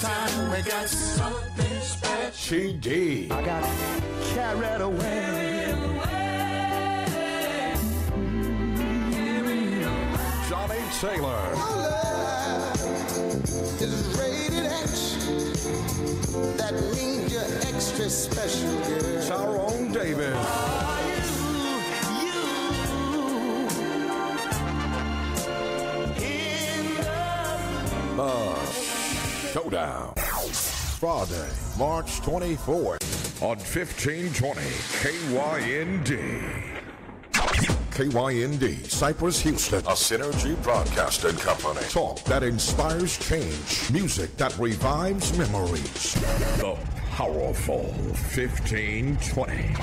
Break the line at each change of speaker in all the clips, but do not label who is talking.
time we got something special.
TD.
I got carried away.
Johnny Taylor.
Is rated X. That means you're extra special, girl.
Tyrone Davis. Showdown. Friday, March 24th on 1520 KYND. KYND, Cypress, Houston, a Synergy Broadcasting Company. Talk that inspires change. Music that revives memories. The powerful 1520.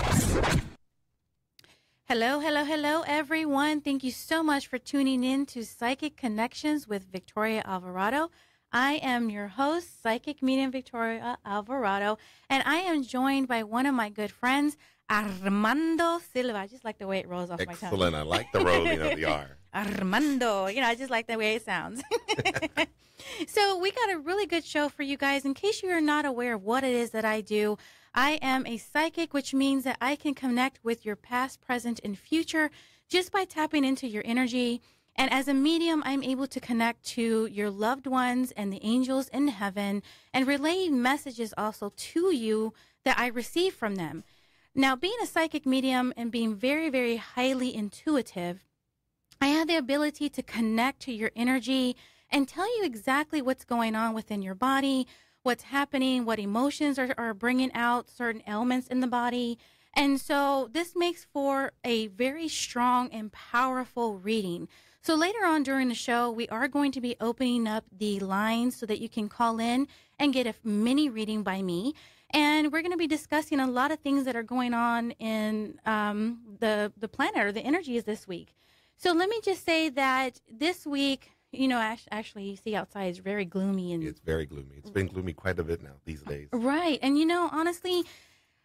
Hello, everyone. Thank you so much for tuning in to Psychic Connections with Victoria Alvarado. I am your host, Psychic Medium Victoria Alvarado, and I am joined by one of my good friends, Armando Silva. I just like the way it rolls off my tongue.
Excellent. I like the rolling of the R.
Armando. I just like the way it sounds. So we got a really good show for you guys. In case you are not aware of what it is that I do, I am a psychic, which means that I can connect with your past, present, and future just by tapping into your energy. And as a medium, I'm able to connect to your loved ones and the angels in heaven and relay messages also to you that I receive from them. Now, being a psychic medium and being very, very highly intuitive, I have the ability to connect to your energy and tell you exactly what's going on within your body, what's happening, what emotions are bringing out certain ailments in the body. And so this makes for a very strong and powerful reading. So later on during the show, we are going to be opening up the lines so that you can call in and get a mini reading by me. And we're going to be discussing a lot of things that are going on in the planet or the energies this week. So let me just say that this week, actually, you see outside is very gloomy. And
it's very gloomy. It's been gloomy quite a bit now these days.
Right. And, honestly,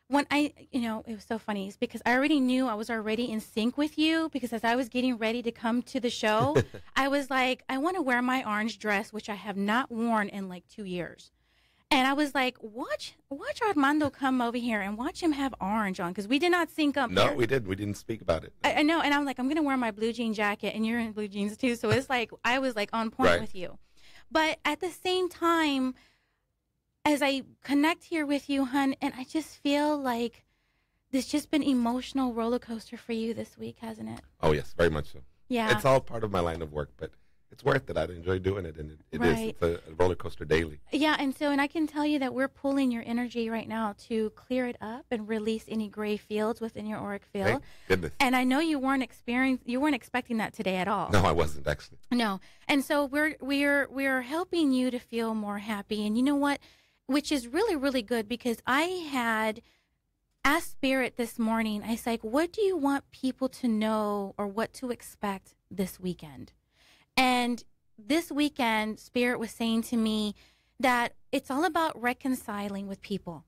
when it was so funny. It's because I already knew I was already in sync with you, because as I was getting ready to come to the show, I was like, I want to wear my orange dress, which I have not worn in like 2 years. And I was like, watch Armando come over here and watch him have orange on, because we did not sync up.
No, we didn't. We didn't speak about it.
I know. And I'm like, I'm going to wear my blue jean jacket, and you're in blue jeans too. So it's like, I was like on point with you. But at the same time, as I connect here with you, hon, and I just feel like this just been emotional roller coaster for you this week, hasn't it?
Oh, yes, very much so.
Yeah.
It's all part of my line of work, but it's worth it. I enjoy doing it, and it is. It's a roller coaster daily.
Yeah, and I can tell you that we're pulling your energy right now to clear it up and release any gray fields within your auric field.
Thank goodness.
And I know you weren't expecting that today at all.
No, I wasn't actually.
No, and so we're helping you to feel more happy, and you know what? Which is really, really good, because I had asked Spirit this morning, I was like, what do you want people to know or what to expect this weekend? And this weekend, Spirit was saying to me that it's all about reconciling with people,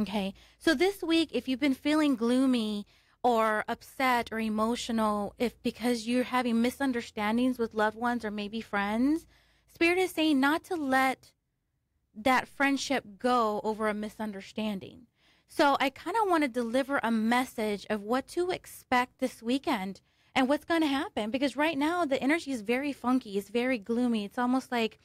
okay? So this week, if you've been feeling gloomy or upset or emotional, if because you're having misunderstandings with loved ones or maybe friends, Spirit is saying not to let that friendship go over a misunderstanding. So I kind of want to deliver a message of what to expect this weekend and what's going to happen, because right now the energy is very funky. It's very gloomy. It's almost like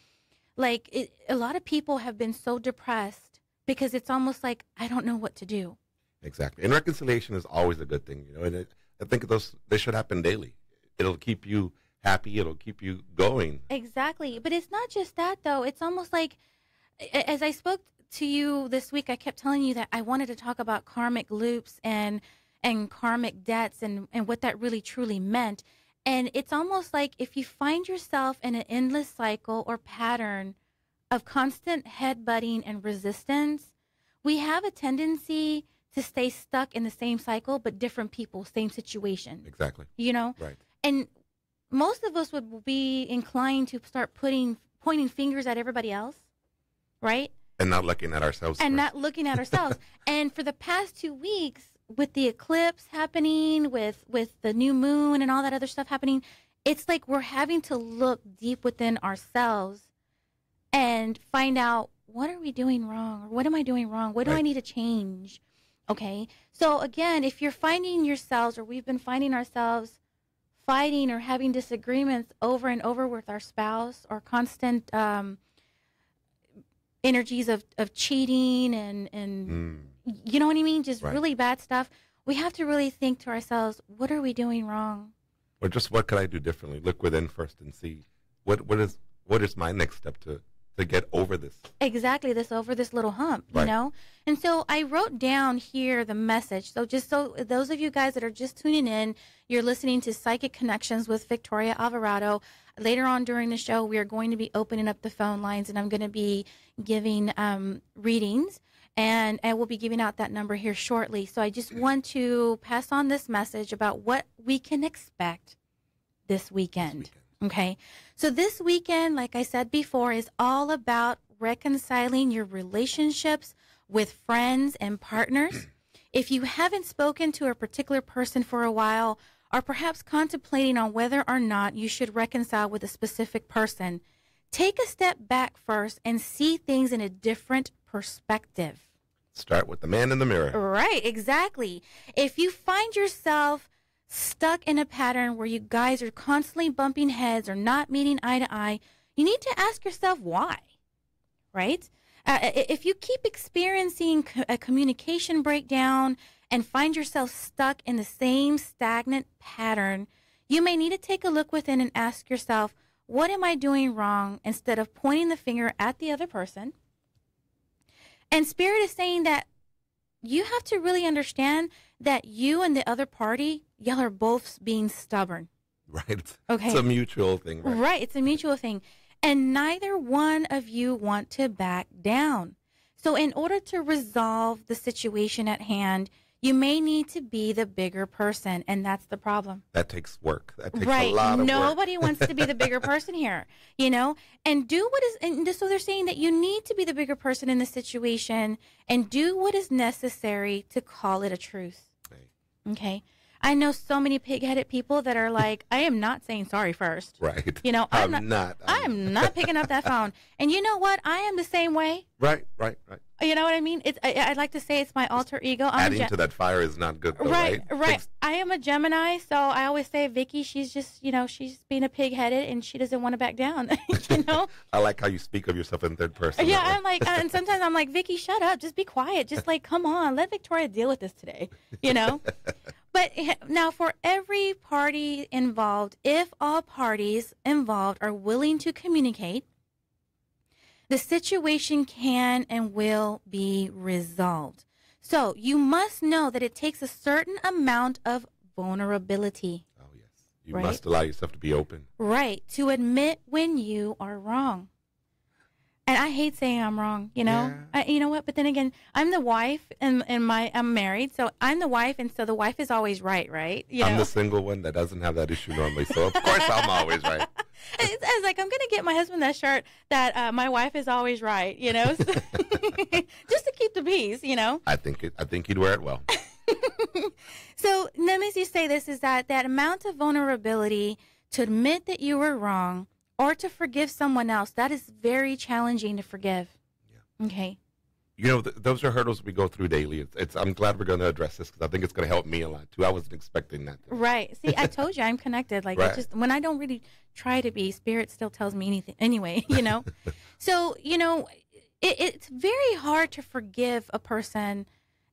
a lot of people have been so depressed because it's almost like, I don't know what to do.
Exactly. And reconciliation is always a good thing, and I think they should happen daily. It'll keep you happy. It'll keep you going.
Exactly. But it's not just that, though. It's almost like, as I spoke to you this week, I kept telling you that I wanted to talk about karmic loops and karmic debts and what that really truly meant. And it's almost like if you find yourself in an endless cycle or pattern of constant headbutting and resistance, we have a tendency to stay stuck in the same cycle, but different people, same situation.
Exactly.
Right. And most of us would be inclined to start pointing fingers at everybody else. Right?
And not looking at ourselves.
And for the past 2 weeks, with the eclipse happening, with the new moon and all that other stuff happening, it's like we're having to look deep within ourselves and find out, what are we doing wrong? Or what am I doing wrong? What do I need to change? Okay. So again, if you're finding yourselves, or we've been finding ourselves fighting or having disagreements over and over with our spouse, or constant energies of cheating and you know what I mean? Just really bad stuff. We have to really think to ourselves, what are we doing wrong?
Or just what could I do differently? Look within first and see what is my next step to get over this.
Exactly, over this little hump, you know? And so I wrote down here the message. So just so those of you guys that are just tuning in, you're listening to Psychic Connections with Victoria Alvarado. Later on during the show, we are going to be opening up the phone lines, and I'm going to be giving readings, and I will be giving out that number here shortly. So I just want to pass on this message about what we can expect this weekend. Okay, so this weekend, like I said before, is all about reconciling your relationships with friends and partners. If you haven't spoken to a particular person for a while, or perhaps contemplating on whether or not you should reconcile with a specific person, take a step back first and see things in a different perspective.
Start with the man in the mirror.
Right, exactly. If you find yourself stuck in a pattern where you guys are constantly bumping heads or not meeting eye to eye, you need to ask yourself why, right? If you keep experiencing a communication breakdown and find yourself stuck in the same stagnant pattern, you may need to take a look within and ask yourself, what am I doing wrong, instead of pointing the finger at the other person? And Spirit is saying that you have to really understand that you and the other party, y'all are both being stubborn.
Right.
Okay.
It's a mutual thing.
Right. It's a mutual thing. And neither one of you want to back down. So in order to resolve the situation at hand, you may need to be the bigger person, and that's the problem.
That takes work. That takes
a
lot of work.
Nobody wants to be the bigger person here, you know? And do what is, and so they're saying that you need to be the bigger person in the situation and do what is necessary to call it a truce. Okay? I know so many pig-headed people that are like, I am not saying sorry first.
Right.
You know, I am not picking up that phone. And you know what? I am the same way.
Right.
You know what I mean? I like to say it's my alter ego.
Adding to that fire is not good, though, right?
Right. I am a Gemini, so I always say, Vicky, she's just, you know, she's being a pig-headed, and she doesn't want to back down, you know?
I like how you speak of yourself in third person.
Yeah, I'm like, and sometimes I'm like, Vicky, shut up. Just be quiet. Just like, come on. Let Victoria deal with this today, you know? But now for every party involved, if all parties involved are willing to communicate, the situation can and will be resolved. So you must know that it takes a certain amount of vulnerability.
Oh, yes. You must allow yourself to be open.
Right. To admit when you are wrong. And I hate saying I'm wrong, you know.
Yeah.
You know what? But then again, I'm the wife, and I'm married, so I'm the wife, and so the wife is always right? You
I'm
know?
the single one that doesn't have that issue normally, so of course I'm always right.
It's like, I'm going to get my husband that shirt that my wife is always right, you know, just to keep the peace, you know.
I think he'd wear it well.
So let me just say this, is that amount of vulnerability to admit that you were wrong, or to forgive someone else, that is very challenging to forgive. Yeah. Okay.
You know, those are hurdles we go through daily. I'm glad we're going to address this, because I think it's going to help me a lot, too. I wasn't expecting that.
Right. See, I told you I'm connected. Like,
right.
It's just, when I don't really try to be, Spirit still tells me anything anyway, you know. So, you know, it's very hard to forgive a person,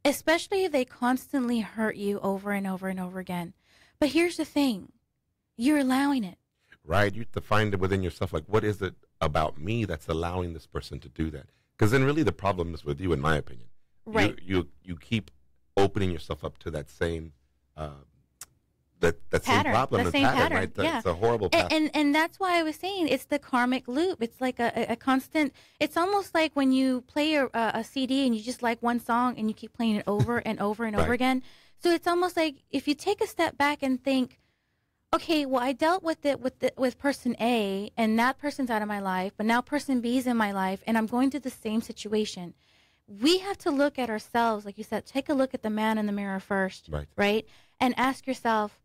especially if they constantly hurt you over and over and over again. But here's the thing. You're allowing it.
Right. You have to find it within yourself, like, what is it about me that's allowing this person to do that? Because then really the problem is with you, in my opinion.
Right.
You keep opening yourself up to that same that same problem,
the same pattern,
right?
Yeah.
It's a horrible pattern.
And that's why I was saying it's the karmic loop. It's like a constant. It's almost like when you play a CD and you just like one song and you keep playing it over and over and over again. So it's almost like if you take a step back and think, okay, well, I dealt with it with person A, and that person's out of my life, but now person B is in my life, and I'm going through the same situation. We have to look at ourselves, like you said, take a look at the man in the mirror first, right? And ask yourself,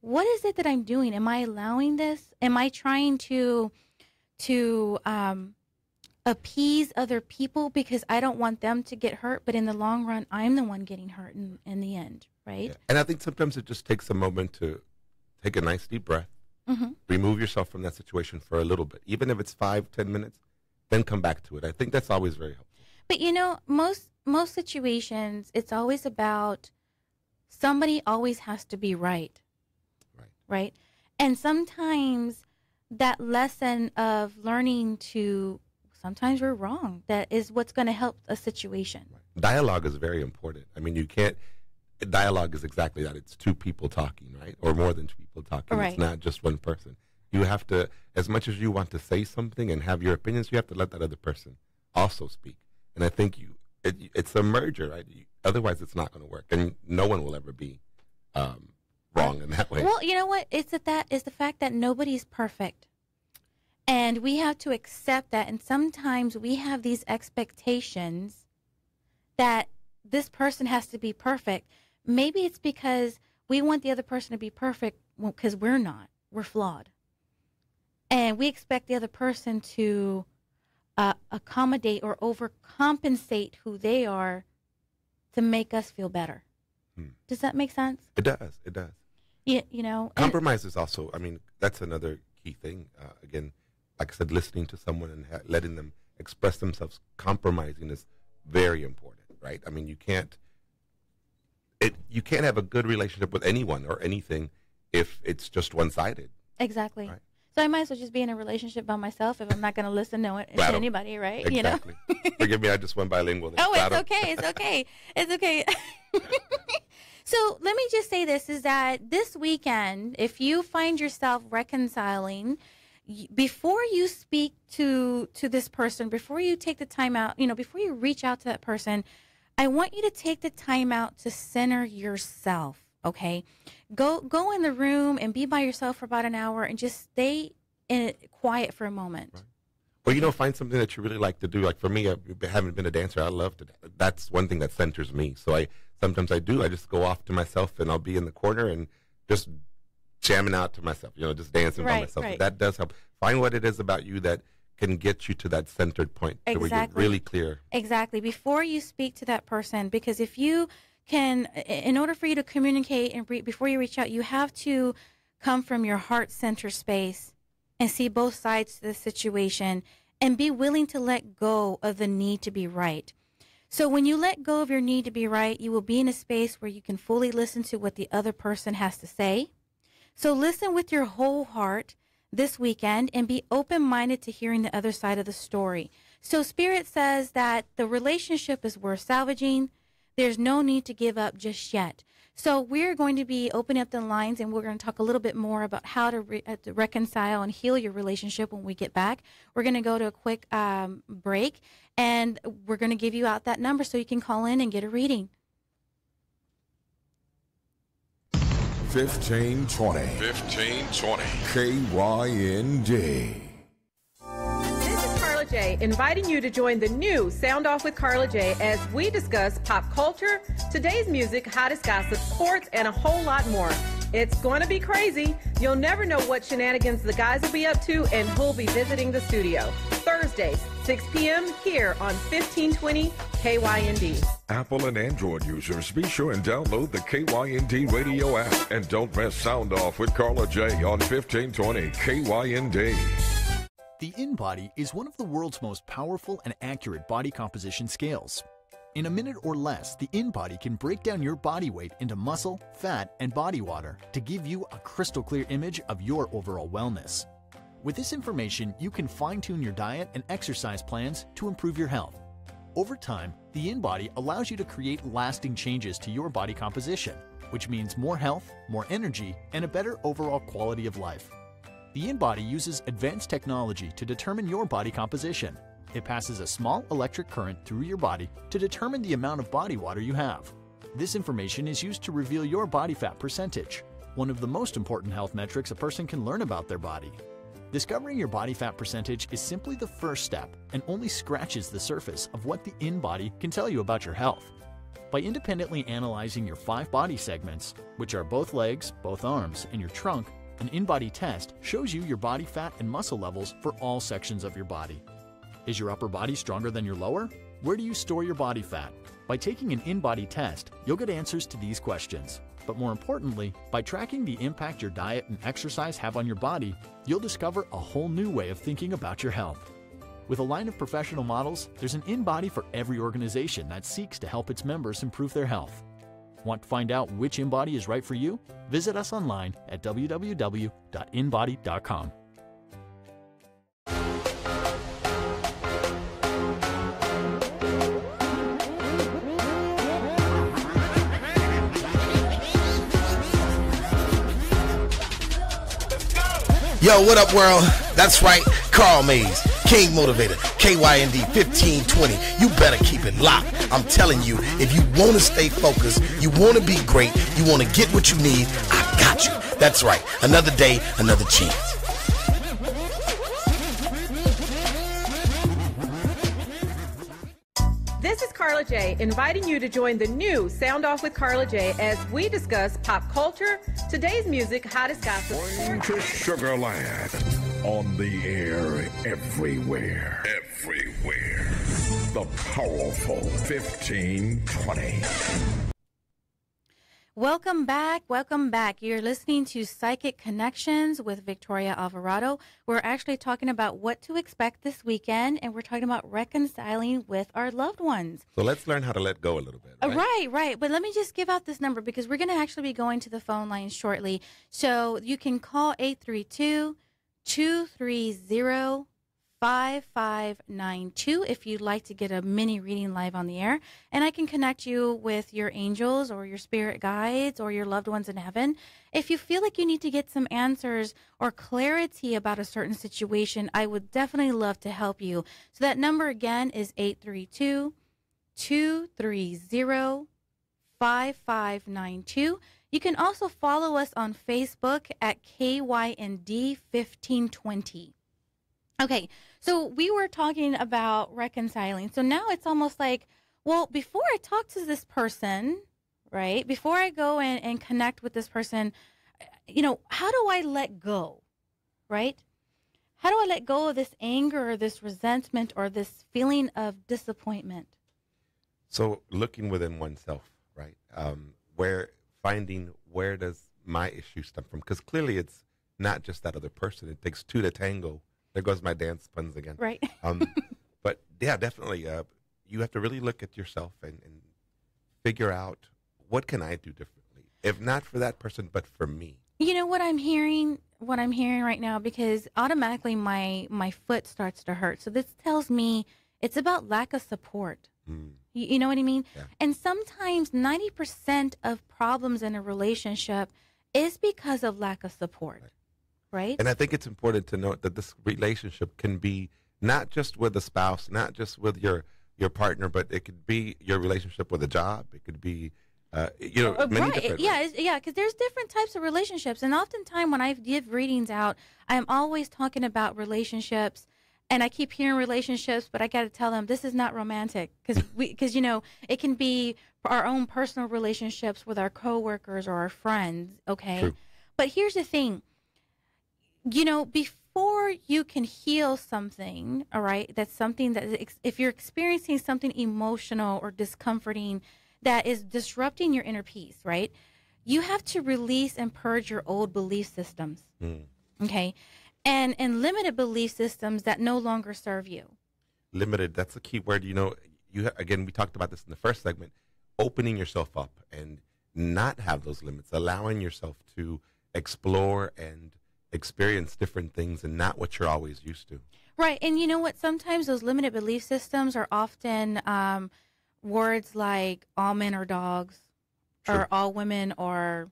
what is it that I'm doing? Am I allowing this? Am I trying to appease other people because I don't want them to get hurt, but in the long run, I'm the one getting hurt in the end, right?
Yeah. And I think sometimes it just takes a moment to take a nice deep breath, remove yourself from that situation for a little bit, even if it's 5-10 minutes, then come back to it. I think that's always very helpful.
But most situations, it's always about somebody always has to be right. Right? And sometimes that lesson of learning to, sometimes we're wrong, that is what's going to help a situation.
Right. Dialogue is very important. I mean, dialogue is exactly that. It's two people talking, right? Or more than two people talking.
Right.
It's not just one person. You have to, as much as you want to say something and have your opinions, you have to let that other person also speak. And I think it's a merger, right? Otherwise, it's not going to work. And no one will ever be wrong in that way.
Well, you know what? It's the fact that nobody's perfect. And we have to accept that. And sometimes we have these expectations that this person has to be perfect. Maybe it's because we want the other person to be perfect because we're not. We're flawed. And we expect the other person to accommodate or overcompensate who they are to make us feel better. Does that make sense?
It does. It does.
Yeah, you know.
Compromise is also, I mean, that's another key thing. Again, like I said, listening to someone and letting them express themselves, compromising is very important, right? I mean, you can't have a good relationship with anyone or anything if it's just one-sided.
Exactly.
Right?
So I might as well just be in a relationship by myself if I'm not going to listen to anybody, right?
Exactly.
You know?
Forgive me, I just went bilingual.
Oh, it's okay. It's okay. It's okay. So let me just say this, is that this weekend, if you find yourself reconciling, before you speak to this person, before you take the time out, before you reach out to that person, I want you to take the time out to center yourself, okay? Go in the room and be by yourself for about an hour and just stay quiet for a moment.
Right. Or, find something that you really like to do. Like for me, I haven't been a dancer. I love to. That's one thing that centers me. So sometimes I just go off to myself and I'll be in the corner and just jamming out to myself, just dancing by myself.
Right.
That does help. Find what it is about you that can get you to that centered point where you're really clear.
Exactly. Before you speak to that person, because if you can, in order for you to communicate and before you reach out, you have to come from your heart center space and see both sides to the situation and be willing to let go of the need to be right. So when you let go of your need to be right, you will be in a space where you can fully listen to what the other person has to say. So listen with your whole heart this weekend and be open-minded to hearing the other side of the story. So Spirit says that the relationship is worth salvaging. There's no need to give up just yet. So we're going to be opening up the lines, and we're going to talk a little bit more about how to reconcile and heal your relationship when we get back. We're going to go to a quick break, and we're going to give you out that number so you can call in and get a reading.
1520. KYND.
This is Carla J, inviting you to join the new Sound Off with Carla J as we discuss pop culture, today's music, hottest gossip, sports, and a whole lot more. It's going to be crazy. You'll never know what shenanigans the guys will be up to and who'll be visiting the studio. Thursdays, 6 p.m. here on 1520 KYND.
Apple and Android users, be sure and download the KYND radio app. And don't miss Sound Off with Carla J on 1520 KYND.
The InBody is one of the world's most powerful and accurate body composition scales. In a minute or less, the InBody can break down your body weight into muscle, fat, and body water to give you a crystal clear image of your overall wellness. With this information, you can fine-tune your diet and exercise plans to improve your health. Over time, the InBody allows you to create lasting changes to your body composition, which means more health, more energy, and a better overall quality of life. The InBody uses advanced technology to determine your body composition. It passes a small electric current through your body to determine the amount of body water you have. This information is used to reveal your body fat percentage, one of the most important health metrics a person can learn about their body. Discovering your body fat percentage is simply the first step and only scratches the surface of what the InBody can tell you about your health. By independently analyzing your 5 body segments, which are both legs, both arms, and your trunk, an InBody test shows you your body fat and muscle levels for all sections of your body. Is your upper body stronger than your lower? Where do you store your body fat? By taking an InBody test, you'll get answers to these questions. But more importantly, by tracking the impact your diet and exercise have on your body, you'll discover a whole new way of thinking about your health. With a line of professional models, there's an InBody for every organization that seeks to help its members improve their health. Want to find out which InBody is right for you? Visit us online at www.inbody.com.
Yo, what up, world? That's right, Carl Mays, King Motivator, KYND 1520. You better keep it locked. I'm telling you, if you want to stay focused, you want to be great, you want to get what you need, I got you. That's right, another day, another chance.
This is Carla J, inviting you to join the new Sound Off with Carla J as we discuss pop culture, today's music, hottest gossip.
Going to Sugarland. On the air everywhere. Everywhere. The powerful 1520.
Welcome back. Welcome back. You're listening to Psychic Connections with Victoria Alvarado. We're actually talking about what to expect this weekend, and we're talking about reconciling with our loved ones.
So let's learn how to let go a little bit.
Right, right. But let me just give out this number because we're going to actually be going to the phone line shortly. So you can call 832-230-5592 if you'd like to get a mini reading live on the air. And I can connect you with your angels or your spirit guides or your loved ones in heaven. If you feel like you need to get some answers or clarity about a certain situation, I would definitely love to help you. So that number again is 832-230-5592. You can also follow us on Facebook at KYND1520. Okay, so we were talking about reconciling. So now it's almost like, well, before I talk to this person, right, before I go and connect with this person, you know, how do I let go, right? How do I let go of this anger or this resentment or this feeling of disappointment?
So looking within oneself, right? Where does my issue stem from? Because clearly it's not just that other person. It takes two to tango. There goes my dance puns again.
Right.
But yeah, definitely. You have to really look at yourself and figure out what can I do differently, if not for that person, but for me.
You know what I'm hearing right now, because automatically my foot starts to hurt. So this tells me it's about lack of support. You know what I mean?
Yeah.
And sometimes 90% of problems in a relationship is because of lack of support. Right.
And I think it's important to note that this relationship can be not just with a spouse, not just with your partner, but it could be your relationship with a job. It could be, many different.
Yeah, because there's different types of relationships. And oftentimes when I give readings out, I'm always talking about relationships. And I keep hearing relationships, but I got to tell them this is not romantic because you know, it can be our own personal relationships with our coworkers or our friends. Okay.
True.
But here's the thing. You know, before you can heal something, all right, that's something that if you're experiencing something emotional or discomforting that is disrupting your inner peace, right, you have to release and purge your old belief systems, okay, and limited belief systems that no longer serve you.
Limited, that's a key word. You know, again, we talked about this in the first segment, opening yourself up and not have those limits, allowing yourself to explore and experience different things and not what you're always used to.
Right. And you know what? Sometimes those limited belief systems are often words like all men are dogs. True. Or all women are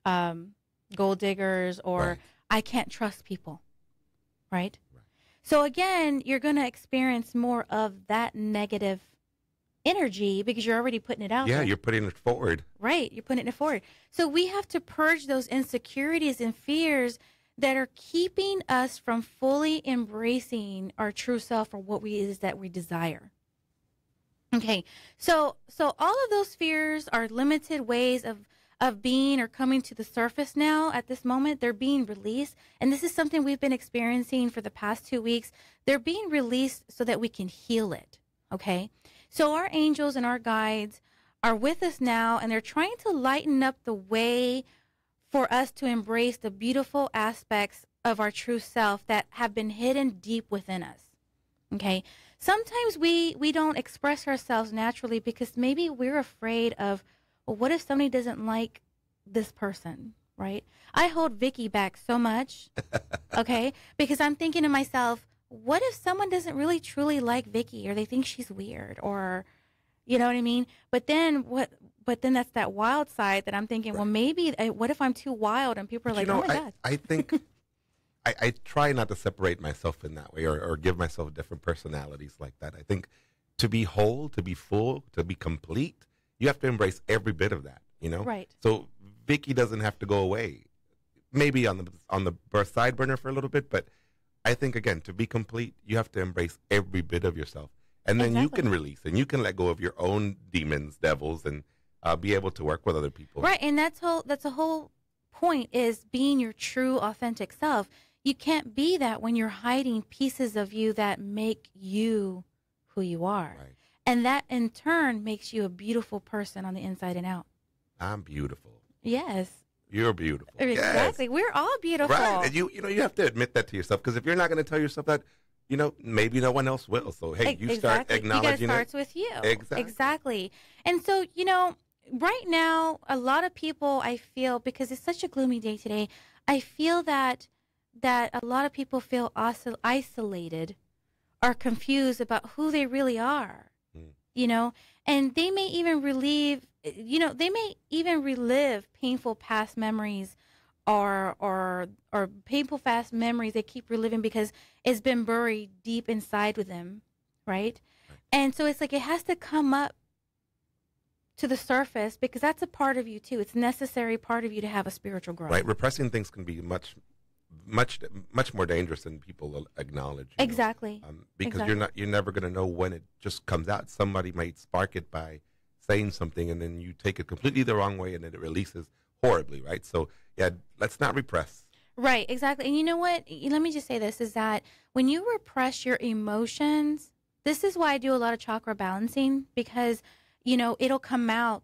gold diggers, or right. I can't trust people. Right? So again, you're going to experience more of that negative energy because you're already putting it out there.
Yeah, you're putting it forward.
Right, you're putting it forward. So we have to purge those insecurities and fears that are keeping us from fully embracing our true self or what we is that we desire. Okay, so all of those fears are limited ways of of being or coming to the surface now at this moment. They're being released. And this is something we've been experiencing for the past 2 weeks. They're being released so that we can heal it. Okay. So our angels and our guides are with us now, and they're trying to lighten up the way for us to embrace the beautiful aspects of our true self that have been hidden deep within us. Okay. Sometimes we don't express ourselves naturally because maybe we're afraid of, well, what if somebody doesn't like this person, right? I hold Vicky back so much, okay, because I'm thinking to myself, what if someone doesn't really truly like Vicky, or they think she's weird, or, you know what I mean? But then that's that wild side that I'm thinking, well, maybe, what if I'm too wild and people are like, oh my God.
I think I try not to separate myself in that way, or give myself different personalities like that. I think to be whole, to be full, to be complete, you have to embrace every bit of that, you know?
Right.
So Vicky doesn't have to go away. Maybe on the side burner for a little bit, but I think, again, to be complete, you have to embrace every bit of yourself. And then you can release, and you can let go of your own demons, devils, and be able to work with other people.
Right, and that's a whole point, is being your true, authentic self. You can't be that when you're hiding pieces of you that make you who you are.
Right.
And that, in turn, makes you a beautiful person on the inside and out.
I'm beautiful.
Yes.
You're beautiful.
Exactly.
Yes.
We're all beautiful.
Right. And you have to admit that to yourself, because if you're not going to tell yourself that, maybe no one else will. So, hey, you start acknowledging it.
It starts with you.
Exactly.
And so, right now, a lot of people, I feel, because it's such a gloomy day today, I feel that a lot of people feel isolated or confused about who they really are, and they may even relive painful past memories or painful past memories they keep reliving because it's been buried deep inside with them, right? And so it's like it has to come up to the surface, because that's a part of you too. It's a necessary part of you to have a spiritual growth.
Right. Repressing things can be much more dangerous than people acknowledge.
Exactly.
Because you're never going to know when it just comes out. Somebody might spark it by saying something, and then you take it completely the wrong way, and then it releases horribly, right? So, yeah, let's not repress.
Right, exactly. And you know what? Let me just say this, is that when you repress your emotions, this is why I do a lot of chakra balancing, because, it'll come out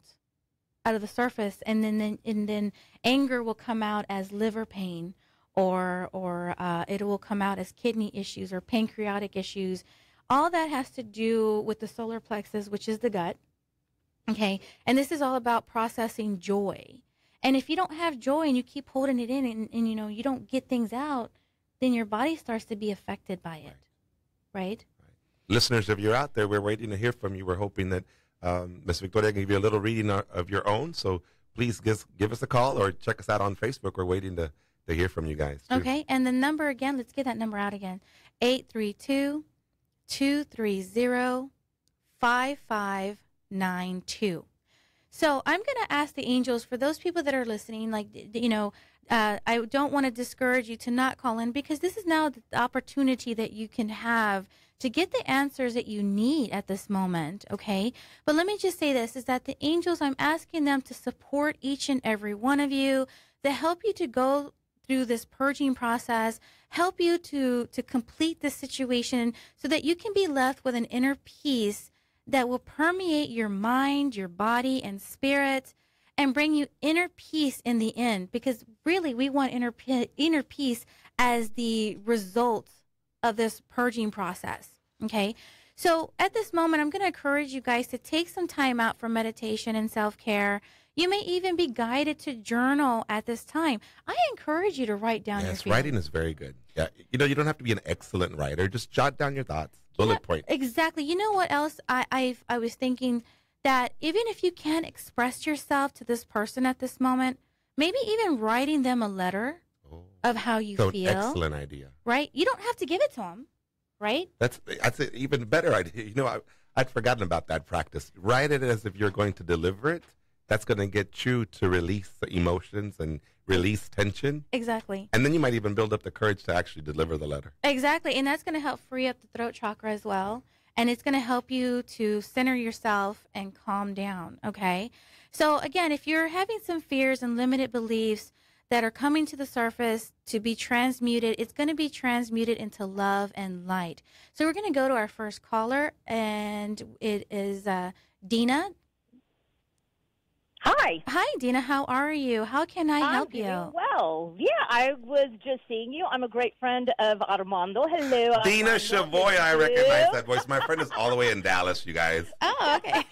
of the surface, and then anger will come out as liver pain, or it will come out as kidney issues or pancreatic issues. All that has to do with the solar plexus, which is the gut. Okay, and this is all about processing joy. And if you don't have joy and you keep holding it in, and you don't get things out, then your body starts to be affected by it, right?
Listeners, if you're out there, we're waiting to hear from you. We're hoping that Ms. Victoria can give you a little reading of your own. So please give us a call or check us out on Facebook. We're waiting to hear from you guys, too.
Okay, and the number again, let's get that number out again, 832-230-5592. So I'm going to ask the angels, for those people that are listening, I don't want to discourage you to not call in, because this is now the opportunity that you can have to get the answers that you need at this moment, okay? But let me just say this, is that the angels, I'm asking them to support each and every one of you, to help you to go through this purging process, help you to complete this situation so that you can be left with an inner peace that will permeate your mind, your body, and spirit, and bring you inner peace in the end. Because really, we want inner peace as the result of this purging process, okay? So at this moment, I'm going to encourage you guys to take some time out for meditation and self-care. You may even be guided to journal at this time. I encourage you to write down your feelings.
Writing is very good. Yeah, you don't have to be an excellent writer. Just jot down your thoughts, bullet point.
Exactly. You know what else I was thinking? That even if you can't express yourself to this person at this moment, maybe even writing them a letter of how you feel.
Excellent idea.
Right? You don't have to give it to them, right?
That's an even better idea. I'd forgotten about that practice. Write it as if you're going to deliver it. That's going to get you to release the emotions and release tension.
Exactly.
And then you might even build up the courage to actually deliver the letter.
Exactly. And that's going to help free up the throat chakra as well. and it's going to help you to center yourself and calm down, okay? So again, if you're having some fears and limited beliefs that are coming to the surface to be transmuted, it's going to be transmuted into love and light. So we're going to go to our first caller, and it is Dina.
Hi.
Hi, Dina. How are you? How can I help you?
I'm doing well. Yeah, I was just seeing you. I'm a great friend of Armando. Hello,
Dina
Armando.
Chavoy, I recognize that voice. My friend is all the way in Dallas, you guys.
Oh, okay.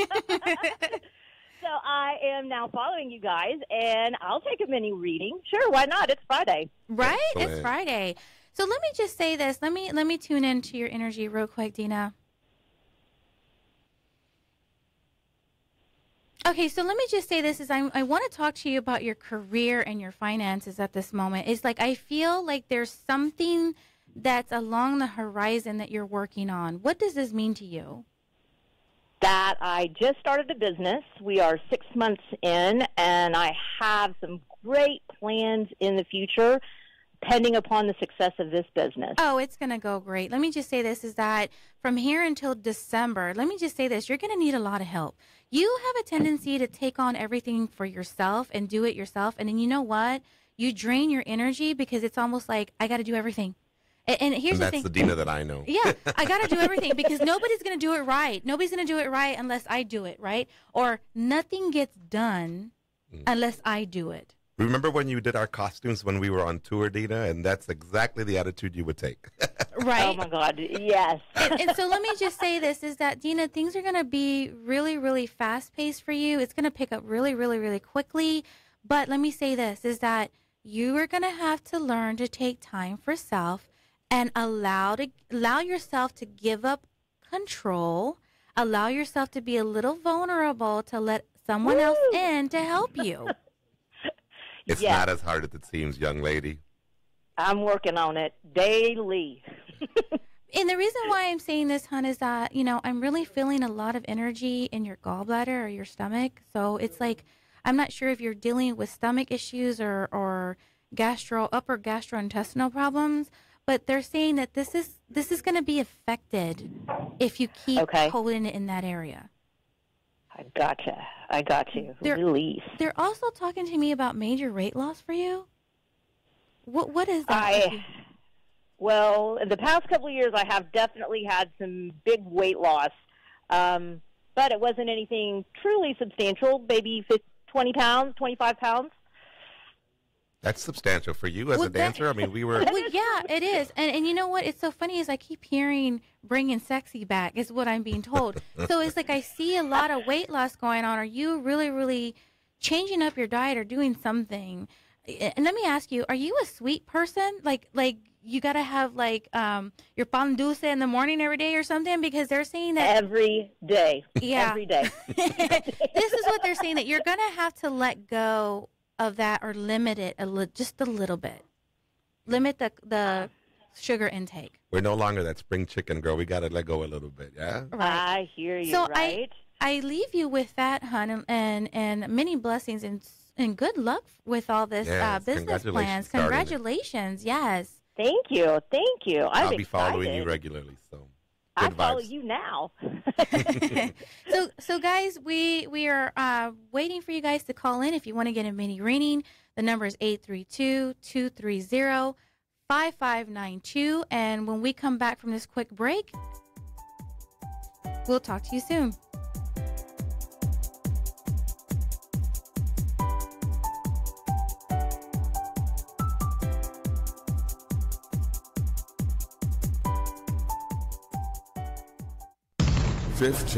So I am now following you guys, and I'll take a mini reading. Sure, why not? It's Friday.
Right?
Excellent.
It's Friday. So let me just say this. Let me tune into your energy real quick, Dina. Okay, so let me just say this is I want to talk to you about your career and your finances at this moment. It's like I feel like there's something that's along the horizon that you're working on. What does this mean to you?
That I just started a business. We are 6 months in, and I have some great plans in the future pending upon the success of this business.
Oh, it's going to go great. Let me just say this is that from here until December, let me just say this, you're going to need a lot of help. You have a tendency to take on everything for yourself and do it yourself. And then you know what? You drain your energy because it's almost like, I got to do everything. And here's the thing.
That's the Dina that I know.
Yeah, I got to do everything because nobody's going to do it right. Nobody's going to do it right unless I do it, right? Or nothing gets done unless I do it.
Remember when you did our costumes when we were on tour, Dina? And that's exactly the attitude you would take.
Right?
Oh, my God, yes.
And so let me just say this, is that, Dina, things are going to be really, really fast-paced for you. It's going to pick up really, really, really quickly. But let me say this, is that you are going to have to learn to take time for self and allow yourself to give up control, allow yourself to be a little vulnerable to let someone else in to help you.
It's not as hard as it seems, young lady.
I'm working on it daily.
And the reason why I'm saying this, hon, is that, I'm really feeling a lot of energy in your gallbladder or your stomach. So it's like, I'm not sure if you're dealing with stomach issues or upper gastrointestinal problems, but they're saying that this is going to be affected if you keep holding it in that area.
I got you. Release.
They're also talking to me about major weight loss for you. What is that?
Well, in the past couple of years, I have definitely had some big weight loss, but it wasn't anything truly substantial, maybe 20 pounds, 25 pounds.
That's substantial for you as a dancer. I mean, we were...
Well, yeah, it is. And you know what? It's so funny is I keep hearing bringing sexy back is what I'm being told. So it's like I see a lot of weight loss going on. Are you really, really changing up your diet or doing something? And let me ask you, are you a sweet person? Like you got to have your pan dulce in the morning every day or something? Because they're saying that...
Every day.
Yeah.
Every day.
This is what they're saying, that you're going to have to let go of that or limit it just a little bit. Limit the sugar intake.
We're no longer that spring chicken, girl. We got to let go a little bit, yeah?
Right.
I hear you,
so
right?
I leave you with that, hon, and many blessings and good luck with all this business plans. Congratulations, yes.
Thank you.
I'll be following you regularly, so...
I follow you now.
So guys, we are waiting for you guys to call in if you want to get a mini reading. The number is 832-230-5592. And when we come back from this quick break, we'll talk to you soon.
This is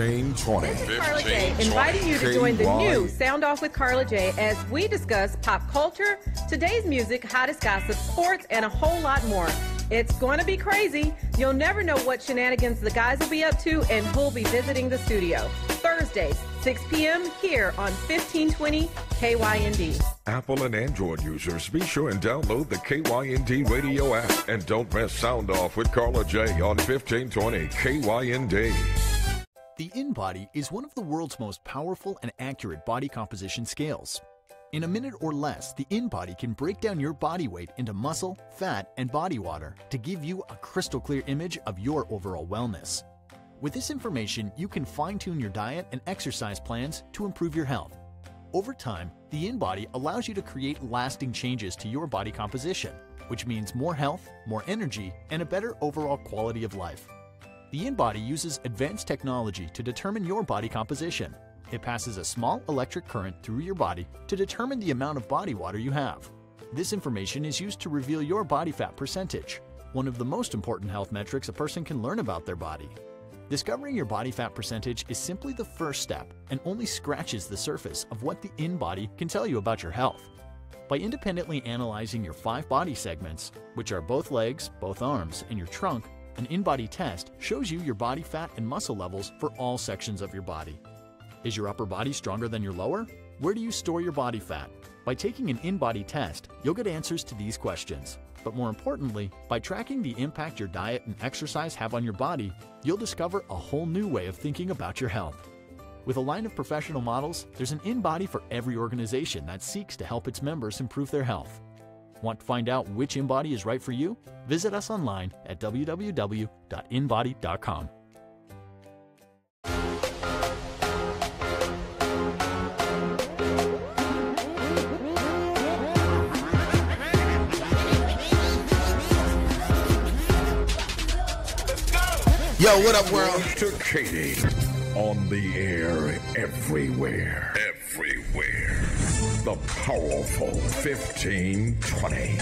Carla J,
1520.
inviting you to join the
KY.
new Sound Off with Carla J as we discuss pop culture, today's music, hottest gossip, sports, and a whole lot more. It's going to be crazy. You'll never know what shenanigans the guys will be up to and who'll be visiting the studio. Thursdays, 6 p.m. here on 1520 KYND.
Apple and Android users, be sure and download the KYND radio app. And don't miss Sound Off with Carla J on 1520 KYND.
The InBody is one of the world's most powerful and accurate body composition scales. In a minute or less, the InBody can break down your body weight into muscle, fat, and body water to give you a crystal clear image of your overall wellness. With this information, you can fine-tune your diet and exercise plans to improve your health. Over time, the InBody allows you to create lasting changes to your body composition, which means more health, more energy, and a better overall quality of life. The InBody uses advanced technology to determine your body composition. It passes a small electric current through your body to determine the amount of body water you have. This information is used to reveal your body fat percentage, one of the most important health metrics a person can learn about their body. Discovering your body fat percentage is simply the first step and only scratches the surface of what the InBody can tell you about your health. By independently analyzing your 5 body segments, which are both legs, both arms, and your trunk, an InBody test shows you your body fat and muscle levels for all sections of your body. Is your upper body stronger than your lower? Where do you store your body fat? By taking an InBody test, you'll get answers to these questions. But more importantly, by tracking the impact your diet and exercise have on your body, you'll discover a whole new way of thinking about your health. With a line of professional models, there's an InBody for every organization that seeks to help its members improve their health. Want to find out which InBody is right for you? Visit us online at www.inbody.com.
Yo, what up, world?
To Katie. On the air everywhere. Everywhere. The powerful 1520.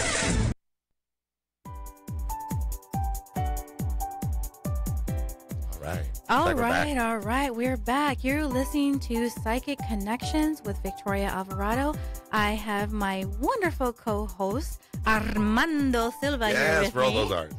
All right. We're back. You're listening to Psychic Connections with Victoria Alvarado. I have my wonderful co-host, Armando Silva.
Yes, roll those R's.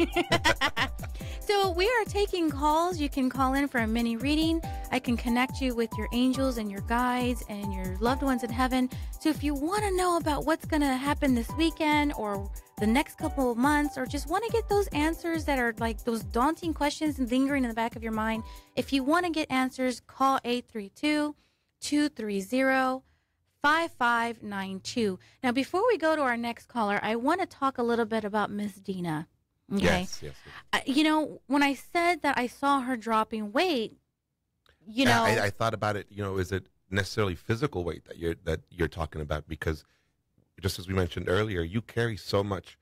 So we are taking calls. You can call in for a mini reading. I can connect you with your angels and your guides and your loved ones in heaven. So if you want to know about what's going to happen this weekend or the next couple of months, or just want to get those answers that are like those daunting questions and lingering in the back of your mind, if you want to get answers, call 832-230-5592. Now, before we go to our next caller, I want to talk a little bit about Miss Dina. Okay.
Yes.
You know, when I said that I saw her dropping weight,
I thought about it. Is it necessarily physical weight that you're talking about? Because just as we mentioned earlier, you carry so much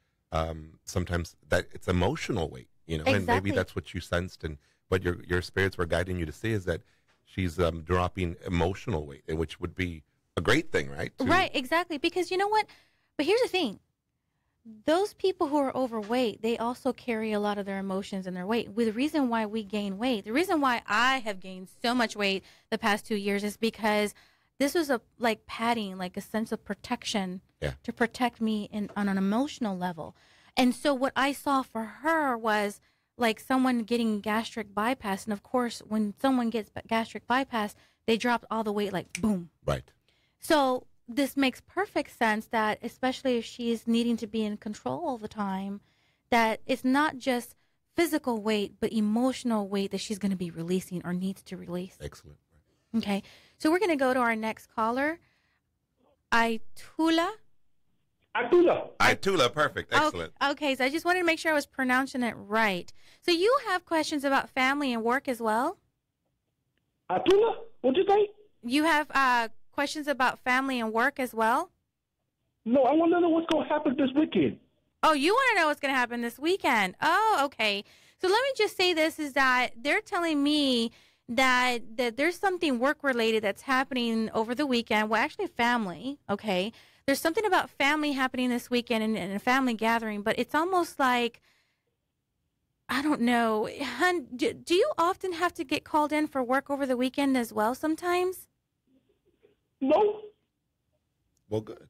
sometimes that it's emotional weight.
Exactly.
And maybe that's what you sensed, and what your spirits were guiding you to see is that she's dropping emotional weight, which would be a great thing, right?
Right, exactly. Because you know what? But here's the thing. Those people who are overweight, they also carry a lot of their emotions and their weight. The reason why we gain weight, the reason why I have gained so much weight the past 2 years is because this was like padding, like a sense of protection to protect me on an emotional level. And so what I saw for her was like someone getting gastric bypass. And of course, when someone gets gastric bypass, they drop all the weight like boom.
Right.
So this makes perfect sense that, especially if she's needing to be in control all the time, that it's not just physical weight, but emotional weight that she's going to be releasing or needs to release.
Excellent.
Okay. So we're going to go to our next caller, Aitula.
Aitula, perfect. Excellent.
Okay. So I just wanted to make sure I was pronouncing it right. So you have questions about family and work as well?
Aitula? What'd you say?
You have questions about family and work as well?
No, I want to know what's going to happen this weekend.
Oh, you want to know what's going to happen this weekend? Oh, okay. So let me just say this, is that they're telling me that there's something work-related that's happening over the weekend. Well, actually family, okay? There's something about family happening this weekend and a family gathering, but it's almost like, I don't know. Hun, do you often have to get called in for work over the weekend as well sometimes?
No.
Well, good.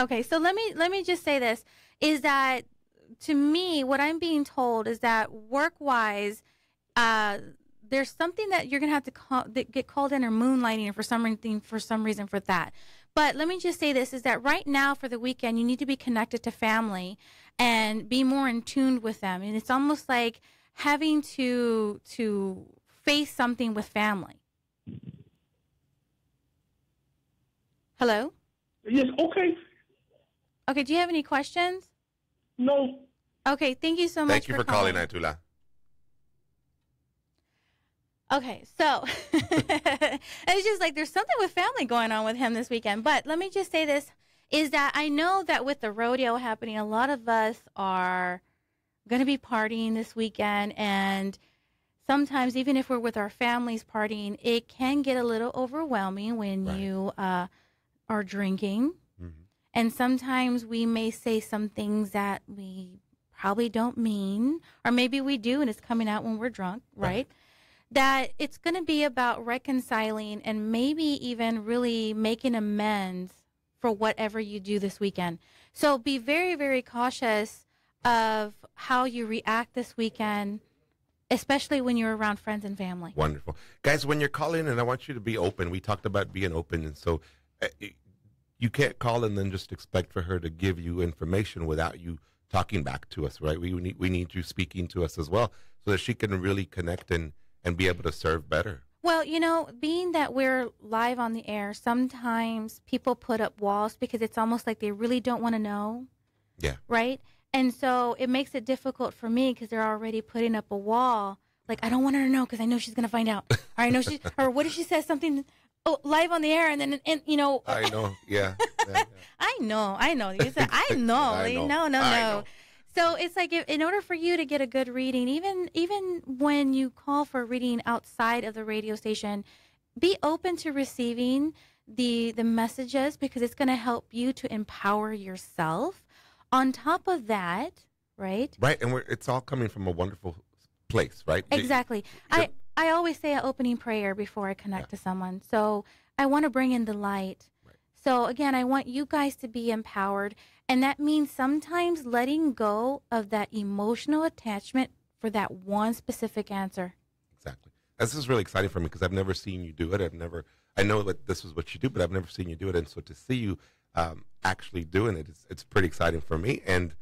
Okay, so let me just say this, is that to me, what I'm being told is that work-wise, there's something that you're going to have to get called in or moonlighting for some reason for that. But let me just say this, is that right now for the weekend, you need to be connected to family and be more in tune with them. And it's almost like having to face something with family. Hello?
Yes, okay.
Okay, do you have any questions?
No.
Okay, thank you so much
for calling, Aitula.
Okay, so it's just like there's something with family going on with him this weekend. But let me just say this, is that I know that with the rodeo happening, a lot of us are going to be partying this weekend. And sometimes, even if we're with our families partying, it can get a little overwhelming when you are drinking. Mm-hmm. And sometimes we may say some things that we probably don't mean, or maybe we do and it's coming out when we're drunk, right? That it's going to be about reconciling and maybe even really making amends for whatever you do this weekend. So be very, very cautious of how you react this weekend, especially when you're around friends and family.
Wonderful. Guys, when you're calling, and I want you to be open. We talked about being open, and so you can't call and then just expect for her to give you information without you talking back to us, right? We need you speaking to us as well so that she can really connect and be able to serve better.
Well, you know, being that we're live on the air, sometimes people put up walls because it's almost like they really don't want to know.
Yeah.
Right? And so it makes it difficult for me because they're already putting up a wall. Like, I don't want her to know because I know she's going to find out. Or I know she, or what if she says something live on the air and then, you know.
I know. Yeah. Yeah.
I know. You said, I know. No. So it's like in order for you to get a good reading, even when you call for a reading outside of the radio station, be open to receiving the messages because it's going to help you to empower yourself. On top of that, right?
Right, and it's all coming from a wonderful place, right?
Exactly. I always say an opening prayer before I connect to someone. So I want to bring in the light. Right. So again, I want you guys to be empowered. And that means sometimes letting go of that emotional attachment for that one specific answer.
Exactly. This is really exciting for me because I've never seen you do it. I know that this is what you do, but I've never seen you do it. And so to see you actually doing it, it's pretty exciting for me. And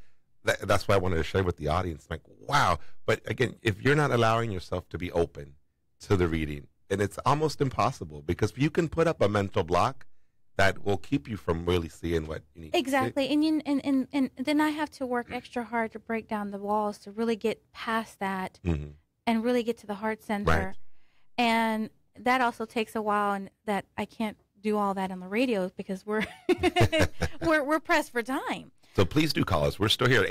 that's why I wanted to share with the audience. Like, wow. But again, if you're not allowing yourself to be open to the reading, and it's almost impossible because you can put up a mental block that will keep you from really seeing what you need
exactly.
to see.
And then I have to work extra hard to break down the walls to really get past that and really get to the heart center.
Right.
And that also takes a while, and that I can't do all that on the radio because we're we're pressed for time.
So please do call us. We're still here at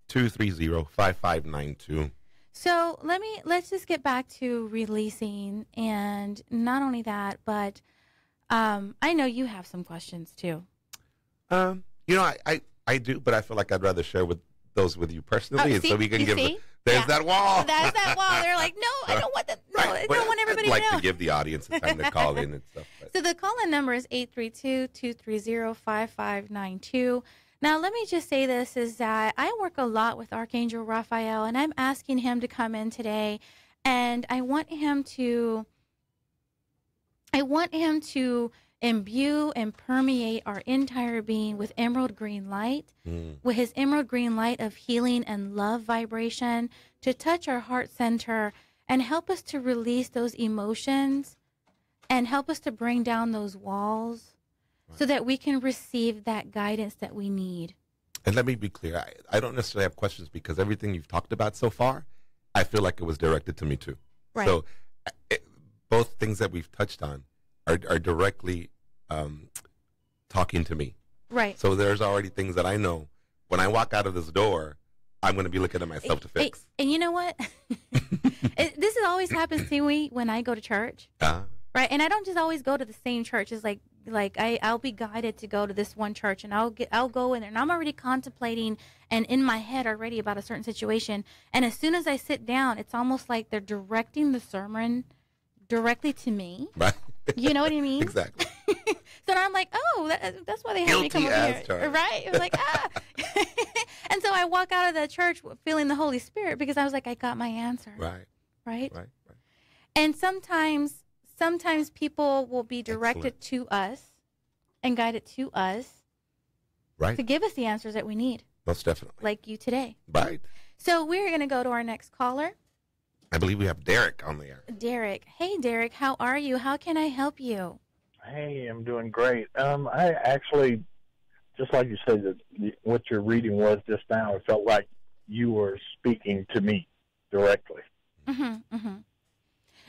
832-230-5592.
So let's just get back to releasing, and not only that, but I know you have some questions too.
You know, I do, but I feel like I'd rather share those with you personally, and so we can give. There's that wall.
That's that wall. They're like, no, I don't want that. No, I don't want everybody
I'd
to know.
like to give the audience the time to call in and stuff. But.
So the call-in number is 832-230-5592. Now, let me just say this, is that I work a lot with Archangel Raphael, and I'm asking him to come in today, and I want him to imbue and permeate our entire being with emerald green light, with his emerald green light of healing and love vibration, to touch our heart center and help us to release those emotions and help us to bring down those walls. Right. So that we can receive that guidance that we need.
And let me be clear, I don't necessarily have questions because everything you've talked about so far, I feel like it was directed to me too.
Right.
So both things that we've touched on are directly talking to me.
Right.
So there's already things that I know when I walk out of this door, I'm going to be looking at myself to fix.
And you know what? This always happens to me when I go to church. Right. And I don't just always go to the same church. It's like I'll be guided to go to this one church, and I'll go in there, and I'm already contemplating and in my head already about a certain situation. And as soon as I sit down, it's almost like they're directing the sermon directly to me.
Right.
You know what I mean?
Exactly.
So I'm like, oh, that's why they have me come over here.
Charged.
Right? It was like, And so I walk out of the church feeling the Holy Spirit because I was like, I got my answer. Right? And sometimes people will be directed to us and guided to us to give us the answers that we need.
Most definitely.
Like you today.
Right.
So we're going to go to our next caller.
I believe we have Derek on the air.
Derek. Hey, Derek. How are you? How can I help you?
Hey, I'm doing great. I actually, just like you said, what your reading was just now, it felt like you were speaking to me directly.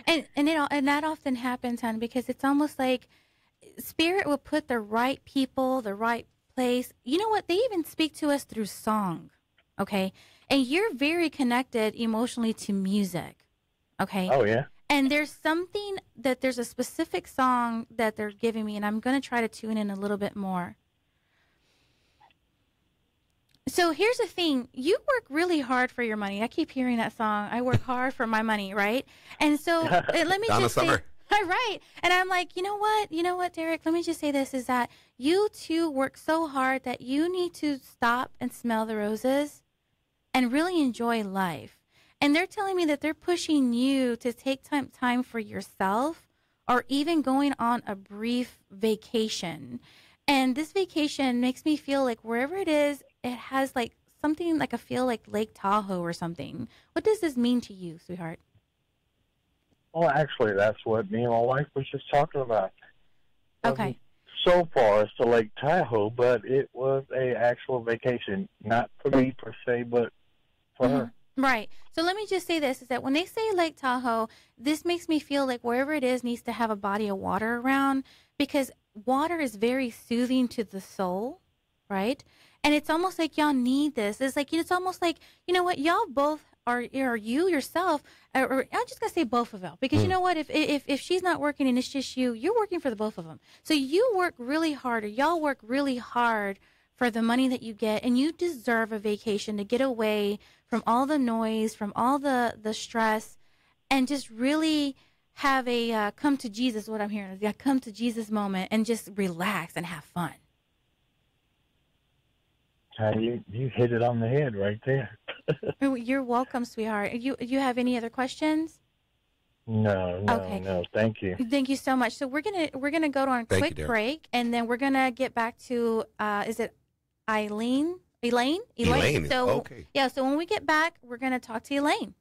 And that often happens, hon, because it's almost like Spirit will put the right people, the right place. You know what? They even speak to us through song, okay? And you're very connected emotionally to music, okay?
Oh, yeah.
And there's a specific song that they're giving me, and I'm going to try to tune in a little bit more. So here's the thing. You work really hard for your money. I keep hearing that song. I work hard for my money, right? And so let me just say, right. And I'm like, you know what, Derek? Let me just say this, is that you two work so hard that you need to stop and smell the roses and really enjoy life. And they're telling me that they're pushing you to take time for yourself, or even going on a brief vacation. And this vacation makes me feel like wherever it is, it has like something like a feel like Lake Tahoe or something. What does this mean to you, sweetheart?
Well, actually, that's what me and my wife was just talking about.
Okay.
So far as to Lake Tahoe, but it was a actual vacation, not for me per se, but for her.
Right. So let me just say this, is that when they say Lake Tahoe, this makes me feel like wherever it is needs to have a body of water around, because water is very soothing to the soul, right? And it's almost like y'all need this. It's like, it's almost like, you know what, y'all both are you yourself, or I'm just going to say both of y'all, because you know what, if she's not working and it's just you, you're working for the both of them. So you work really hard, or y'all work really hard for the money that you get, and you deserve a vacation to get away from all the noise, from all the stress, and just really have a come to Jesus, what I'm hearing is a come to Jesus moment, and just relax and have fun.
You hit it on the head right there.
You're welcome, sweetheart. You have any other questions?
No. Thank you.
Thank you so much. So we're gonna go on a quick break, and then we're gonna get back to is it Elaine? So
okay.
Yeah. So when we get back, we're gonna talk to Elaine.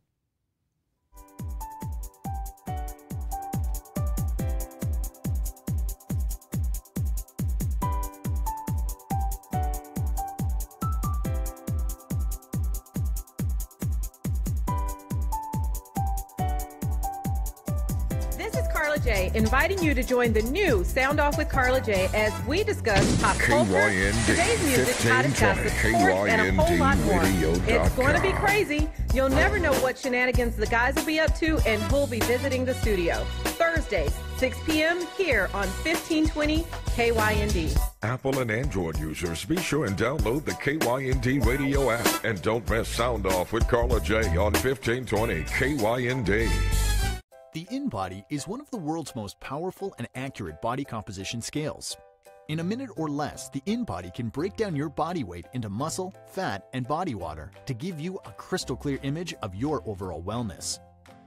J, inviting you to join the new Sound Off with Carla J as we discuss pop culture, today's music, hottest gossip, sports, and a whole lot more. It's going to be crazy. You'll never know what shenanigans the guys will be up to and who'll be visiting the studio. Thursdays, 6 p.m. here on 1520 KYND.
Apple and Android users, be sure and download the KYND radio app. And don't miss Sound Off with Carla J on 1520 KYND.
The InBody is one of the world's most powerful and accurate body composition scales. In a minute or less, the InBody can break down your body weight into muscle, fat, and body water to give you a crystal clear image of your overall wellness.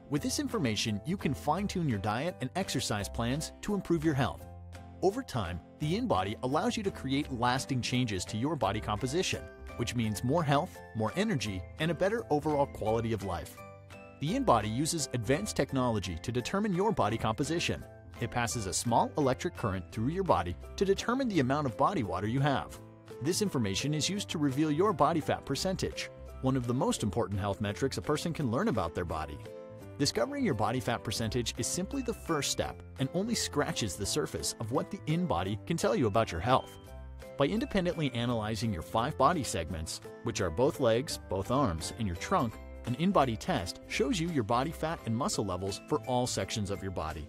With this information, you can fine-tune your diet and exercise plans to improve your health. Over time, the InBody allows you to create lasting changes to your body composition, which means more health, more energy, and a better overall quality of life. The InBody uses advanced technology to determine your body composition. It passes a small electric current through your body to determine the amount of body water you have. This information is used to reveal your body fat percentage, one of the most important health metrics a person can learn about their body. Discovering your body fat percentage is simply the first step and only scratches the surface of what the InBody can tell you about your health. By independently analyzing your 5 body segments, which are both legs, both arms, and your trunk, an InBody test shows you your body fat and muscle levels for all sections of your body.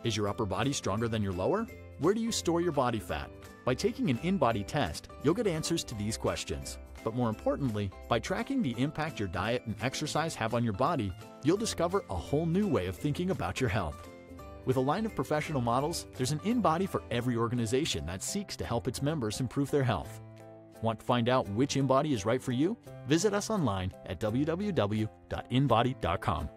Is your upper body stronger than your lower? Where do you store your body fat? By taking an InBody test, you'll get answers to these questions. But more importantly, by tracking the impact your diet and exercise have on your body, you'll discover a whole new way of thinking about your health. With a line of professional models, there's an InBody for every organization that seeks to help its members improve their health. Want to find out which InBody is right for you? Visit us online at www.inbody.com.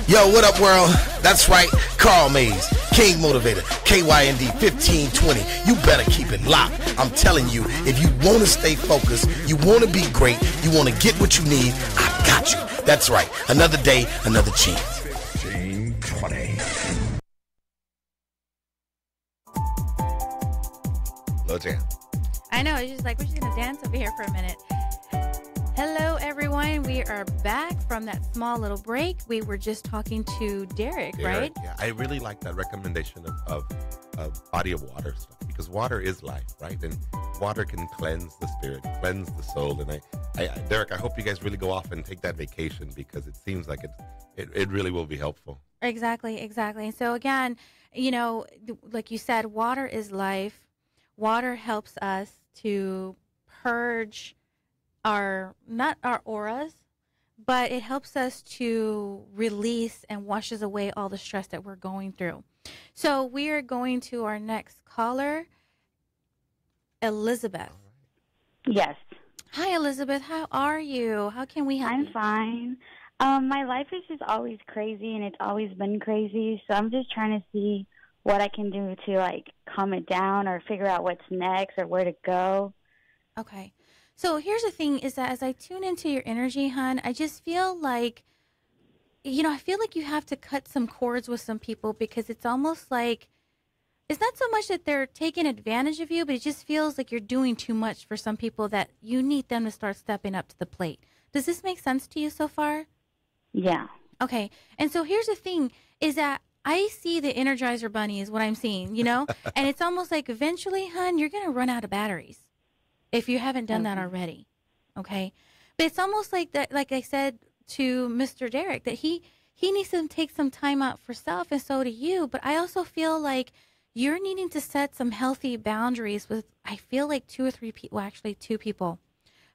Yo, what up, world? That's right, Carl Mays, King Motivator, KYND 1520. You better keep it locked. I'm telling you, if you want to stay focused, you want to be great, you want to get what you need, I got you. That's right. Another day, another chance.
1520.
Slow jam.
I know. It's just like, we're just going to dance over here for a minute. Hello, everyone. We are back from that small little break. We were just talking to Derek, right?
Yeah, I really like that recommendation of body of water stuff, because water is life, right? And water can cleanse the spirit, cleanse the soul. And Derek, I hope you guys really go off and take that vacation, because it seems like it really will be helpful.
Exactly. So again, like you said, water is life. Water helps us to purge not our auras, but it helps us to release and washes away all the stress that we're going through. So we are going to our next caller, Elizabeth.
Yes.
Hi, Elizabeth. How are you? How can we help you?
I'm fine. My life is just always crazy, and it's always been crazy. So I'm just trying to see what I can do to, like, calm it down or figure out what's next or where to go.
Okay. So here's the thing, is that as I tune into your energy, hon, I just feel like, I feel like you have to cut some cords with some people, because it's almost like, it's not so much that they're taking advantage of you, but it just feels like you're doing too much for some people, that you need them to start stepping up to the plate. Does this make sense to you so far?
Yeah.
Okay. And so here's the thing, is that I see the Energizer Bunny is what I'm seeing, and it's almost like eventually, hon, you're going to run out of batteries if you haven't done that already. Okay. But it's almost like that, like I said to Mr. Derek, that he needs to take some time out for self, and so do you. But I also feel like you're needing to set some healthy boundaries with, I feel like 2 or 3 people, actually 2 people.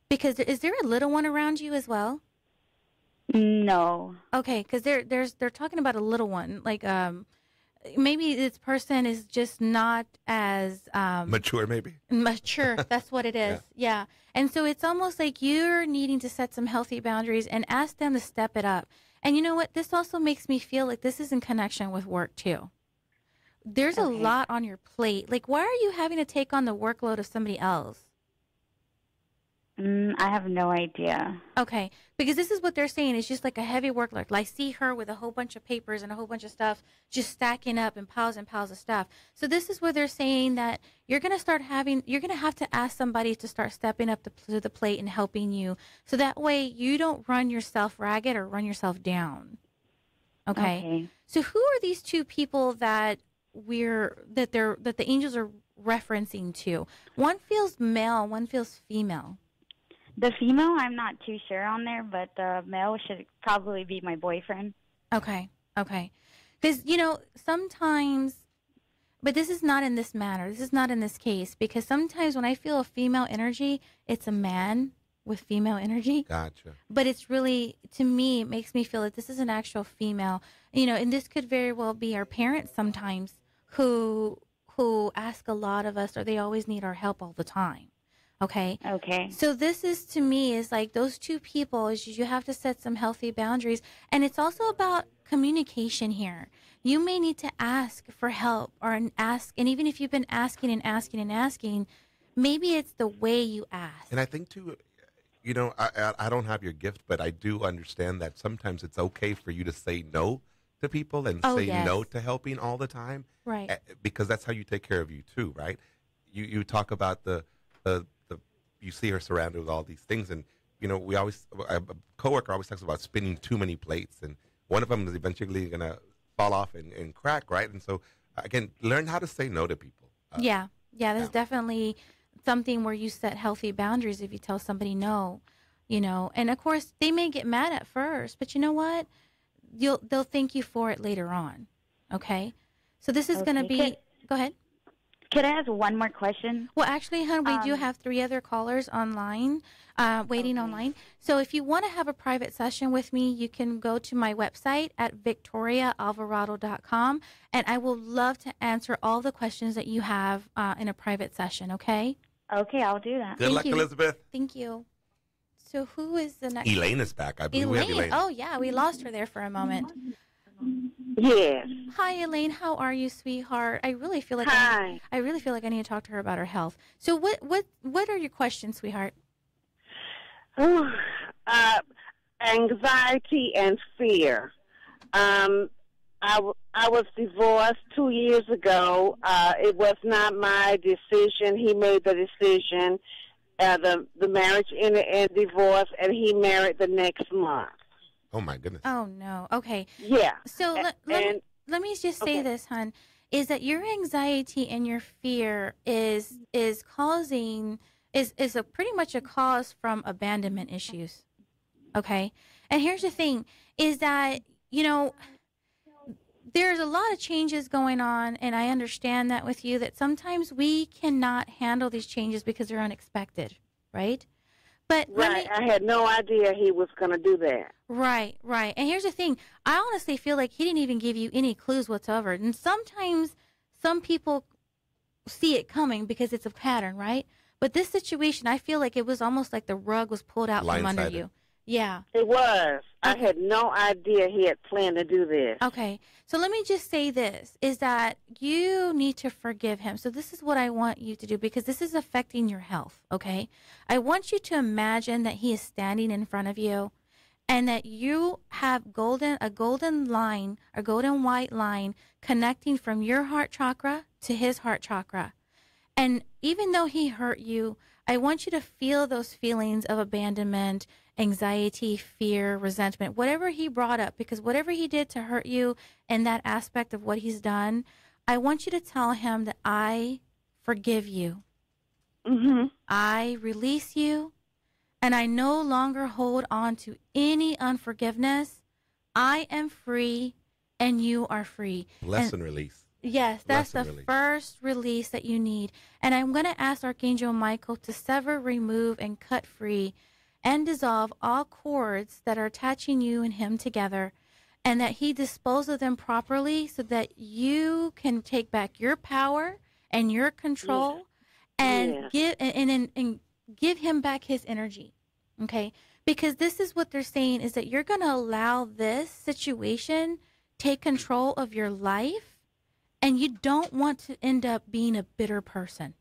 Because is there a little one around you as well?
No.
Okay, because they're talking about a little one, like maybe this person is just not as
mature, maybe.
Mature, that's what it is. Yeah. And so it's almost like you're needing to set some healthy boundaries and ask them to step it up. And you know what? This also makes me feel like this is in connection with work too. There's a lot on your plate. Like, why are you having to take on the workload of somebody else?
I have no idea.
Okay, because this is what they're saying. It's just like a heavy workload. Like, I see her with a whole bunch of papers and a whole bunch of stuff just stacking up and piles of stuff. So this is where they're saying that you're going to have to ask somebody to start stepping up to the plate and helping you. So that way you don't run yourself ragged or run yourself down. Okay. So who are these 2 people that the angels are referencing to? One feels male, one feels female.
The female, I'm not too sure on there, but the male should probably be my boyfriend.
Okay. Because, sometimes, but this is not in this matter. This is not in this case, because sometimes when I feel a female energy, it's a man with female energy.
Gotcha.
But it's really, to me, it makes me feel that this is an actual female, and this could very well be our parents sometimes who ask a lot of us, or they always need our help all the time. Okay. So this is, to me, is like those 2 people is you have to set some healthy boundaries. And it's also about communication here. You may need to ask for help and even if you've been asking and asking and asking, maybe it's the way you ask.
And I think too, I don't have your gift, but I do understand that sometimes it's okay for you to say no to people and no to helping all the time.
Right.
Because that's how you take care of you too, right? You talk about the you see her surrounded with all these things, and a coworker always talks about spinning too many plates, and one of them is eventually going to fall off and crack, right? And so again, learn how to say no to people.
There's definitely something where you set healthy boundaries. If you tell somebody no, and of course they may get mad at first, but you know what? They'll thank you for it later on. Okay. So this is going to be, go ahead.
Could I ask one more question?
Well, actually, hon, we do have 3 other callers online, waiting online. So if you want to have a private session with me, you can go to my website at victoriaalvarado.com, and I will love to answer all the questions that you have in a private session, okay?
Okay, I'll do that.
Good luck, Elizabeth.
Thank you. So who is the next?
Elaine is back. I believe we have Elaine.
Oh, yeah, we lost her there for a moment.
Yes.
Hi, Elaine. How are you, sweetheart? I really feel like
Hi.
I really feel like I need to talk to her about her health. So what are your questions, sweetheart?
Anxiety and fear. I I was divorced 2 years ago. It was not my decision. He made the decision. The marriage ended in divorce, and he married the next month.
Oh, my goodness.
Oh, no. Okay.
Yeah.
So let me just say this, hon, is that your anxiety and your fear is causing is a pretty much a cause from abandonment issues. Okay? And here's the thing is that, you know, there's a lot of changes going on, and I understand that with you, that sometimes we cannot handle these changes because they're unexpected, right? But
right, I had no idea he was going to do that.
Right. And here's the thing. I honestly feel like he didn't even give you any clues whatsoever. And sometimes some people see it coming because it's a pattern, right? But this situation, I feel like it was almost like the rug was pulled out from under you. Yeah.
It was. I had no idea he had planned to do this.
Okay. So let me just say this, is that you need to forgive him. So this is what I want you to do, because this is affecting your health, okay? I want you to imagine that he is standing in front of you and that you have a golden line, a golden white line connecting from your heart chakra to his heart chakra. And even though he hurt you, I want you to feel those feelings of abandonment, anxiety, fear, resentment, whatever he brought up, because whatever he did to hurt you in that aspect of what he's done, I want you to tell him that I forgive you.
Mm-hmm.
I release you, and I no longer hold on to any unforgiveness. I am free, and you are free.
Lesson release.
Yes, that's the first release that you need. And I'm going to ask Archangel Michael to sever, remove, and cut free and dissolve all cords that are attaching you and him together, and that he dispose of them properly so that you can take back your power and your control and give him back his energy. Okay? Because this is what they're saying, is that you're going to allow this situation take control of your life. And you don't want to end up being a bitter person.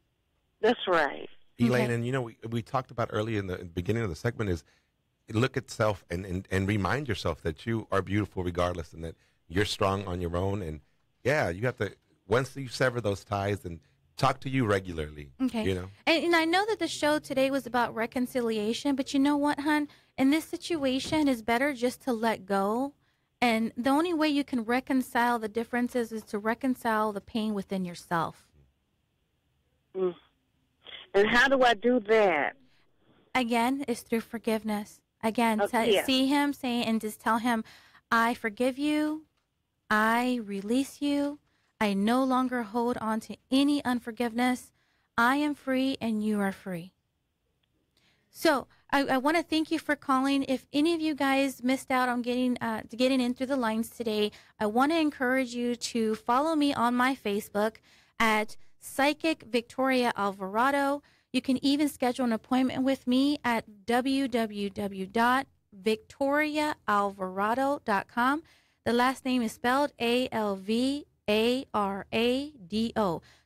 That's right.
Elaine, and you know, we talked about earlier in the beginning of the segment is look at self and remind yourself that you are beautiful regardless, and that you're strong on your own. And yeah, you have to, once you sever those ties, and talk to you regularly.
Okay.
You know?
And I know that the show today was about reconciliation, but you know what, hon? In this situation, it's better just to let go. And the only way you can reconcile the differences is to reconcile the pain within yourself.
Mm. And how do I do that?
Again, it's through forgiveness. Again,
yeah.
See him saying, and just tell him, I forgive you. I release you. I no longer hold on to any unforgiveness. I am free and you are free. So I want to thank you for calling. If any of you guys missed out on getting in through the lines today, I want to encourage you to follow me on my Facebook at Psychic Victoria Alvarado. You can even schedule an appointment with me at www.victoriaalvarado.com. The last name is spelled Alvarado.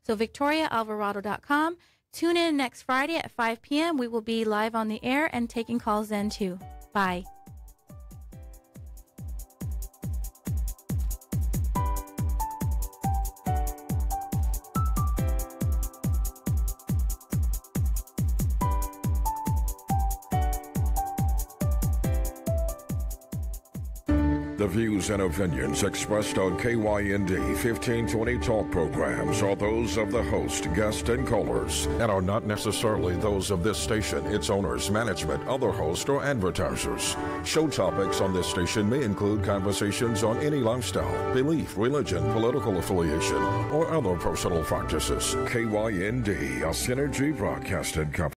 So victoriaalvarado.com. Tune in next Friday at 5 p.m. We will be live on the air and taking calls then too. Bye.
The views and opinions expressed on KYND 1520 talk programs are those of the host, guest, and callers, and are not necessarily those of this station, its owners, management, other hosts, or advertisers. Show topics on this station may include conversations on any lifestyle, belief, religion, political affiliation, or other personal practices. KYND, a Synergy Broadcasting Company.